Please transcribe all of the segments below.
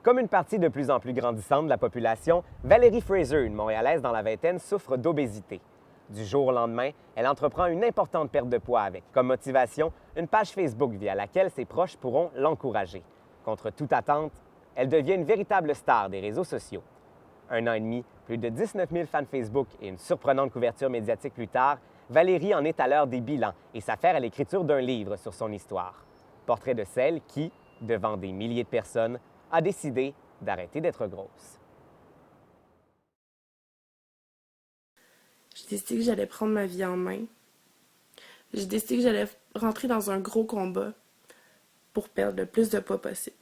Comme une partie de plus en plus grandissante de la population, Valérie Fraser, une Montréalaise dans la vingtaine, souffre d'obésité. Du jour au lendemain, elle entreprend une importante perte de poids avec, comme motivation, une page Facebook via laquelle ses proches pourront l'encourager. Contre toute attente, elle devient une véritable star des réseaux sociaux. 1 an et demi, plus de 19 000 fans Facebook et une surprenante couverture médiatique plus tard, Valérie en est à l'heure des bilans et s'affaire à l'écriture d'un livre sur son histoire. Portrait de celle qui, devant des milliers de personnes, a décidé d'arrêter d'être grosse. J'ai décidé que j'allais prendre ma vie en main. J'ai décidé que j'allais rentrer dans un gros combat pour perdre le plus de poids possible.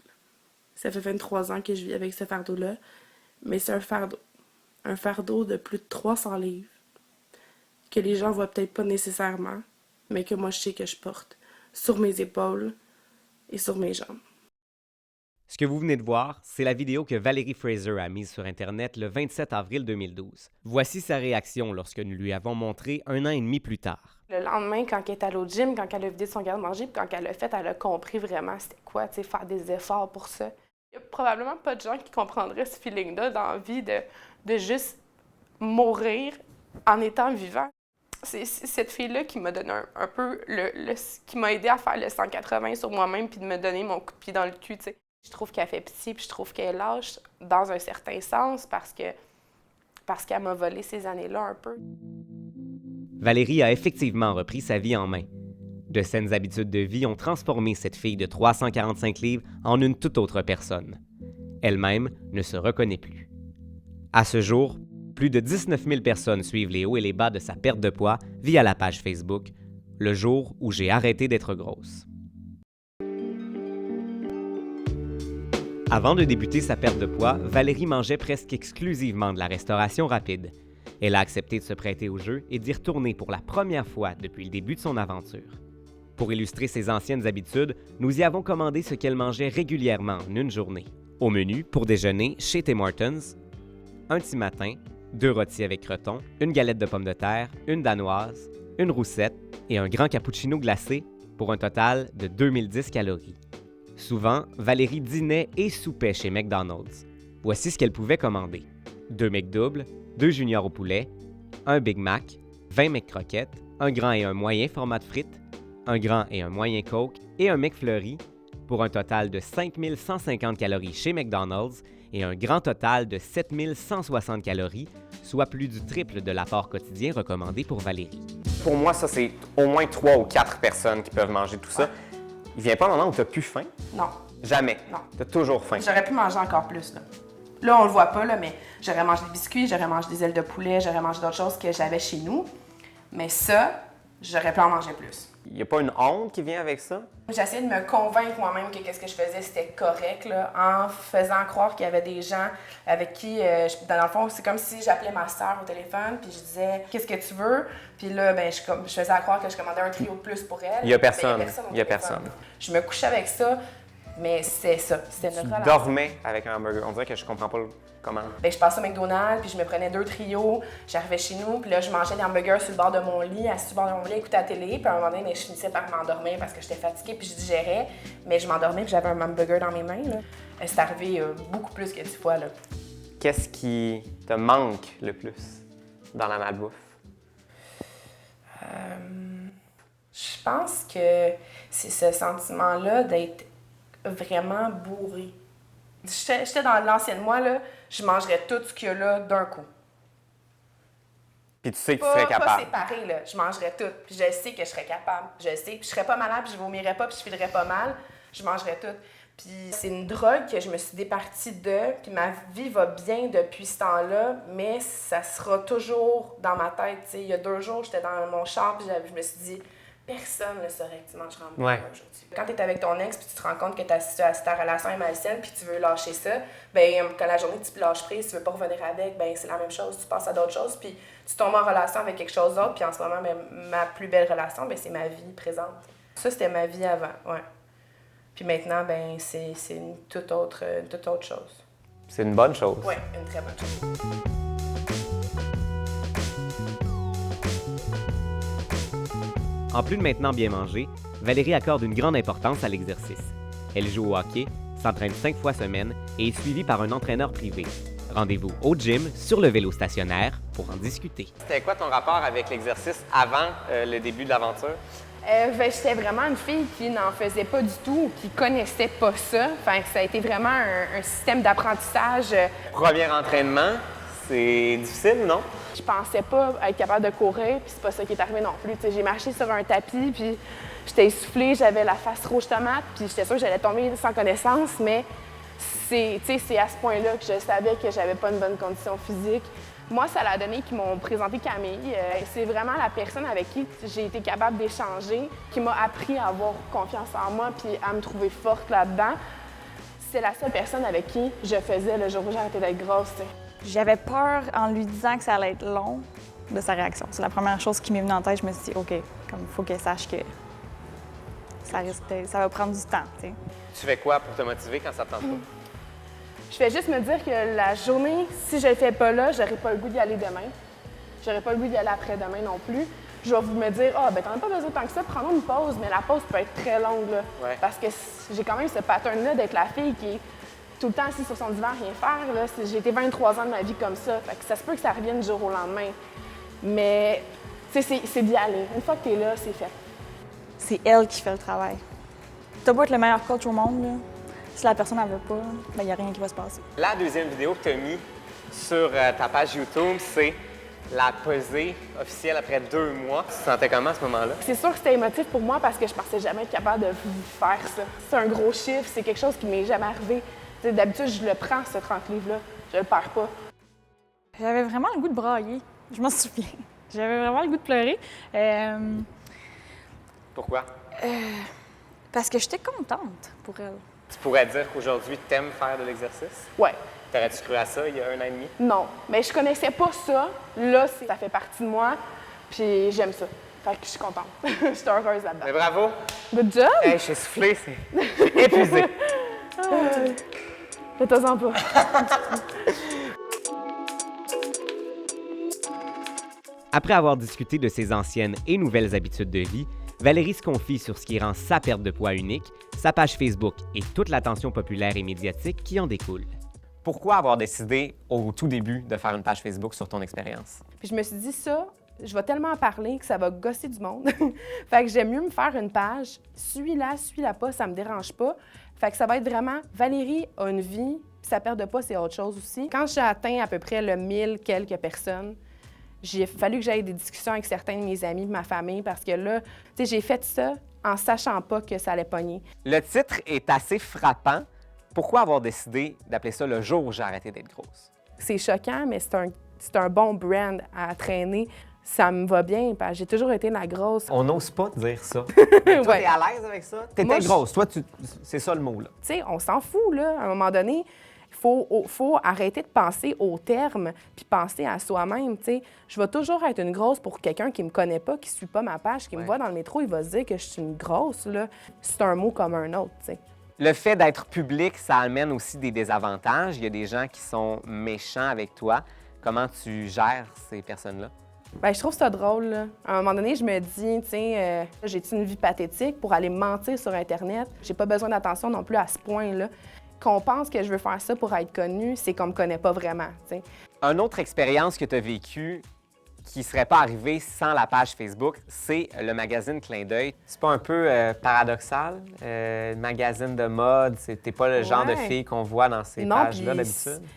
Ça fait 23 ans que je vis avec ce fardeau-là, mais c'est un fardeau. Un fardeau de plus de 300 livres que les gens voient peut-être pas nécessairement, mais que moi je sais que je porte sur mes épaules et sur mes jambes. Ce que vous venez de voir, c'est la vidéo que Valérie Fraser a mise sur Internet le 27 avril 2012. Voici sa réaction lorsque nous lui avons montré 1 an et demi plus tard. Le lendemain, quand elle est allée au gym, quand elle a vidé son garde-manger, puis quand elle l'a fait, elle a compris vraiment c'était quoi, tu sais, faire des efforts pour ça. Il n'y a probablement pas de gens qui comprendraient ce feeling-là d'envie de juste mourir en étant vivant. C'est cette fille-là qui m'a donné un peu qui m'a aidé à faire le 180 sur moi-même puis de me donner mon coup de pied dans le cul, tu sais. Je trouve qu'elle fait pitié puis je trouve qu'elle lâche dans un certain sens parce qu'elle m'a volé ces années-là un peu. Valérie a effectivement repris sa vie en main. De saines habitudes de vie ont transformé cette fille de 345 livres en une toute autre personne. Elle-même ne se reconnaît plus. À ce jour, plus de 19 000 personnes suivent les hauts et les bas de sa perte de poids via la page Facebook « Le jour où j'ai arrêté d'être grosse ». Avant de débuter sa perte de poids, Valérie mangeait presque exclusivement de la restauration rapide. Elle a accepté de se prêter au jeu et d'y retourner pour la première fois depuis le début de son aventure. Pour illustrer ses anciennes habitudes, nous y avons commandé ce qu'elle mangeait régulièrement en une journée. Au menu, pour déjeuner, chez Tim Hortons, un petit matin, 2 rôtis avec croton, une galette de pommes de terre, une danoise, une roussette et un grand cappuccino glacé pour un total de 2010 calories. Souvent, Valérie dînait et soupait chez McDonald's. Voici ce qu'elle pouvait commander. 2 McDoubles, 2 juniors au poulet, un Big Mac, 20 McCroquettes, un grand et un moyen format de frites, un grand et un moyen Coke et un McFlurry pour un total de 5 150 calories chez McDonald's et un grand total de 7 160 calories, soit plus du triple de l'apport quotidien recommandé pour Valérie. Pour moi, ça, c'est au moins 3 ou 4 personnes qui peuvent manger tout ça. Il vient pas un moment où tu n'as plus faim? Non. Jamais? Non. Tu as toujours faim? J'aurais pu manger encore plus, là. Là, on le voit pas, là, mais j'aurais mangé des biscuits, j'aurais mangé des ailes de poulet, j'aurais mangé d'autres choses que j'avais chez nous. Mais ça, j'aurais pu en manger plus. Il n'y a pas une honte qui vient avec ça? J'essayais de me convaincre moi-même que ce que je faisais, c'était correct, là, en faisant croire qu'il y avait des gens avec qui, dans le fond, c'est comme si j'appelais ma sœur au téléphone, puis je disais « Qu'est-ce que tu veux? » Puis là, ben, je faisais à croire que je commandais un trio de plus pour elle. Il n'y a personne. Il y a personne. Je me couchais avec ça, mais c'est ça. C'était notre relation. Tu dormais avec un hamburger. On dirait que je comprends pas comment. Ben, je passais au McDonald's, puis je me prenais 2 trios. J'arrivais chez nous, puis là, je mangeais des hamburgers sur le bord de mon lit, assis sur le bord de mon lit, écouter la télé. Puis à un moment donné, mais je finissais par m'endormir parce que j'étais fatiguée, puis je digérais. Mais je m'endormais, puis j'avais un hamburger dans mes mains. Là. C'est arrivé beaucoup plus que 10 fois. Là. Qu'est-ce qui te manque le plus dans la malbouffe? Je pense que c'est ce sentiment-là d'être vraiment bourré. J'étais dans l'ancienne moi, là, je mangerais tout ce qu'il y a là d'un coup. Puis tu sais que tu serais capable. Pas séparé, là. Je mangerais tout. Puis je sais que je serais capable. Je sais. Puis je serais pas malade, puis je vomirais pas, puis je filerais pas mal. Je mangerais tout. Puis c'est une drogue que je me suis départie de. Puis ma vie va bien depuis ce temps-là, mais ça sera toujours dans ma tête. T'sais. Il y a 2 jours, j'étais dans mon char, puis je me suis dit, personne ne saurait que tu mangeras un hamburger aujourd'hui. Quand tu es avec ton ex, puis tu te rends compte que ta relation est malsaine, puis tu veux lâcher ça, bien, quand la journée tu lâches prise, tu veux pas revenir avec, bien, c'est la même chose. Tu passes à d'autres choses, puis tu tombes en relation avec quelque chose d'autre, puis en ce moment, bien, ma plus belle relation, bien, c'est ma vie présente. Ça, c'était ma vie avant, ouais. Puis maintenant, bien, c'est une toute autre chose. C'est une bonne chose. Oui, une très bonne chose. En plus de maintenant bien manger, Valérie accorde une grande importance à l'exercice. Elle joue au hockey, s'entraîne 5 fois semaine et est suivie par un entraîneur privé. Rendez-vous au gym sur le vélo stationnaire pour en discuter. C'était quoi ton rapport avec l'exercice avant le début de l'aventure? J'étais vraiment une fille qui n'en faisait pas du tout, qui connaissait pas ça. Enfin, ça a été vraiment un système d'apprentissage. Premier entraînement, c'est difficile, non? Je pensais pas être capable de courir, puis c'est pas ça qui est arrivé non plus. J'ai marché sur un tapis, puis j'étais essoufflée, j'avais la face rouge tomate, puis j'étais sûre que j'allais tomber sans connaissance, mais c'est à ce point-là que je savais que j'avais pas une bonne condition physique. Moi, ça l'a donné qu'ils m'ont présenté Camille. C'est vraiment la personne avec qui j'ai été capable d'échanger, qui m'a appris à avoir confiance en moi puis à me trouver forte là-dedans. C'est la seule personne avec qui je faisais le jour où j'ai arrêté d'être grosse. T'sais. J'avais peur en lui disant que ça allait être long de sa réaction. C'est la première chose qui m'est venue en tête. Je me suis dit, OK, comme il faut qu'elle sache que ça va prendre du temps. T'sais. Tu fais quoi pour te motiver quand ça ne tente pas? Je fais juste me dire que la journée, si je ne le fais pas là, j'aurais pas le goût d'y aller demain. J'aurais pas le goût d'y aller après-demain non plus. Je vais me dire, ben t'en as pas besoin tant que ça, prenons une pause, mais la pause peut être très longue, là. Ouais. Parce que j'ai quand même ce pattern-là d'être la fille qui est tout le temps assise sur son divan, rien faire, là. J'ai été 23 ans de ma vie comme ça. Fait que ça se peut que ça revienne du jour au lendemain. Mais, tu sais, c'est d'y aller. Une fois que t'es là, c'est fait. C'est elle qui fait le travail. T'as beau être le meilleur coach au monde, là. Si la personne n'en veut pas, il n'y a rien qui va se passer. La deuxième vidéo que tu as mise sur ta page YouTube, c'est la pesée officielle après 2 mois. Tu te sentais comment à ce moment-là? C'est sûr que c'était émotif pour moi parce que je pensais jamais être capable de faire ça. C'est un gros chiffre, c'est quelque chose qui m'est jamais arrivé. D'habitude, je le prends, ce 30 livres-là. Je le perds pas. J'avais vraiment le goût de brailler. Je m'en souviens. J'avais vraiment le goût de pleurer. Pourquoi? Parce que j'étais contente pour elle. Tu pourrais dire qu'aujourd'hui, tu aimes faire de l'exercice? Ouais. T'aurais-tu cru à ça il y a 1 an et demi? Non, mais je connaissais pas ça. Là, ça fait partie de moi, puis j'aime ça. Fait que je suis contente. Je suis heureuse là-dedans. Mais bravo! Good job! Hey, je suis soufflée, c'est épuisé. Fais-toi-en pas. Après avoir discuté de ses anciennes et nouvelles habitudes de vie, Valérie se confie sur ce qui rend sa perte de poids unique, sa page Facebook et toute l'attention populaire et médiatique qui en découle. Pourquoi avoir décidé au tout début de faire une page Facebook sur ton expérience? Puis je me suis dit ça, je vais tellement en parler que ça va gosser du monde. Fait que j'aime mieux me faire une page, suis-la pas, ça me dérange pas. Fait que ça va être vraiment, Valérie a une vie, puis sa perte de poids, c'est autre chose aussi. Quand j'ai atteint à peu près le 1000 quelques personnes, j'ai fallu que j'aille des discussions avec certains de mes amis, ma famille, parce que là, tu sais, j'ai fait ça en sachant pas que ça allait pogner. Le titre est assez frappant. Pourquoi avoir décidé d'appeler ça le jour où j'ai arrêté d'être grosse? C'est choquant, mais c'est un bon brand à traîner. Ça me va bien, parce que j'ai toujours été la grosse. On n'ose pas dire ça. Toi, Ouais. t'es à l'aise avec ça? T'étais grosse. Toi, c'est ça le mot, là. Tu sais, on s'en fout, là. À un moment donné, il faut arrêter de penser au terme puis penser à soi-même, tu sais. Je vais toujours être une grosse pour quelqu'un qui me connaît pas, qui suit pas ma page, qui me voit dans le métro, il va se dire que je suis une grosse, là. C'est un mot comme un autre, tu sais. Le fait d'être public, ça amène aussi des désavantages. Il y a des gens qui sont méchants avec toi. Comment tu gères ces personnes-là? Bien, je trouve ça drôle, là. À un moment donné, je me dis, tu sais, j'ai-tu une vie pathétique pour aller mentir sur Internet? J'ai pas besoin d'attention non plus à ce point-là. Qu'on pense que je veux faire ça pour être connue, c'est qu'on me connaît pas vraiment, tu sais. Une autre expérience que tu as vécue qui serait pas arrivée sans la page Facebook, c'est le magazine Clin d'œil. C'est pas un peu paradoxal? Magazine de mode, t'es pas le genre de Ouais. fille qu'on voit dans ces Non, pages-là puis d'habitude?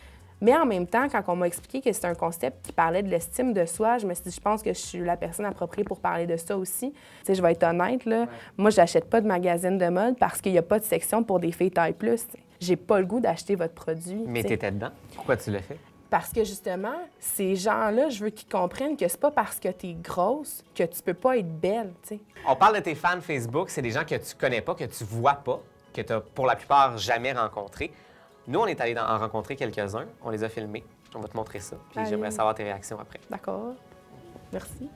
Mais en même temps, quand on m'a expliqué que c'était un concept qui parlait de l'estime de soi, je me suis dit, je pense que je suis la personne appropriée pour parler de ça aussi. Tu sais, je vais être honnête, là. Moi, j'achète pas de magazine de mode parce qu'il n'y a pas de section pour des filles taille plus. T'sais. J'ai pas le goût d'acheter votre produit. Mais t'sais. t'étais dedans. Pourquoi tu l'as fait? Parce que justement, ces gens-là, je veux qu'ils comprennent que c'est pas parce que t'es grosse que tu peux pas être belle, tu sais. On parle de tes fans Facebook, c'est des gens que tu connais pas, que tu vois pas, que tu pour la plupart jamais rencontrés. Nous, on est allés en rencontrer quelques-uns, on les a filmés. On va te montrer ça, puis Allez. j'aimerais savoir tes réactions après. D'accord. Merci.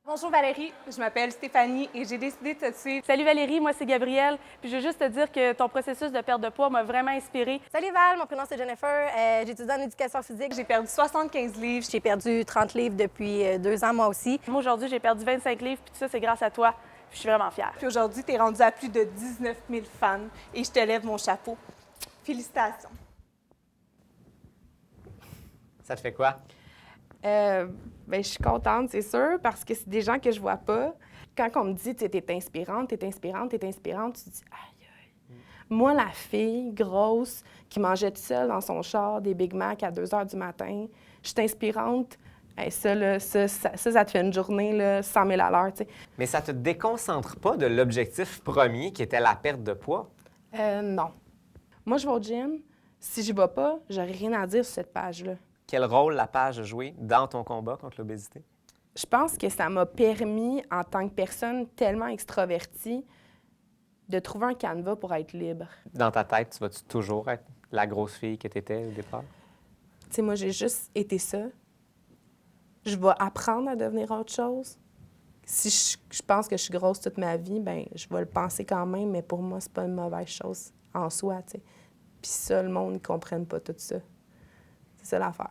Bonjour Valérie, je m'appelle Stéphanie et j'ai décidé de te suivre. Salut Valérie, moi c'est Gabrielle. Puis je veux juste te dire que ton processus de perte de poids m'a vraiment inspirée. Salut Val, mon prénom c'est Jennifer. J'étudie en éducation physique. J'ai perdu 75 livres. J'ai perdu 30 livres depuis 2 ans, moi aussi. Moi aujourd'hui, j'ai perdu 25 livres, puis tout ça, c'est grâce à toi. je suis vraiment fière. Puis aujourd'hui, tu es rendu à plus de 19 000 fans et je te lève mon chapeau. Félicitations. Ça te fait quoi? Je suis contente, c'est sûr, parce que c'est des gens que je vois pas. Quand on me dit, tu sais, t'es inspirante, t'es inspirante, t'es inspirante, tu te dis, aïe, aïe. Moi, la fille grosse qui mangeait toute seule dans son char des Big Mac à 2 h du matin, je suis inspirante. Hey, ça te fait une journée là, 100 000 à l'heure, tu sais. Mais ça te déconcentre pas de l'objectif premier qui était la perte de poids? Non. Moi, je vais au gym. Si j'y vais pas, j'aurais rien à dire sur cette page-là. Quel rôle la page a joué dans ton combat contre l'obésité? Je pense que ça m'a permis, en tant que personne tellement extravertie, de trouver un canevas pour être libre. Dans ta tête, tu vas-tu toujours être la grosse fille que tu étais au départ? Tu sais, moi, j'ai juste été ça. Je vais apprendre à devenir autre chose. Si je pense que je suis grosse toute ma vie, ben je vais le penser quand même, mais pour moi, c'est pas une mauvaise chose en soi, tu sais. Puis ça, le monde ne comprenne pas tout ça. C'est ça l'affaire.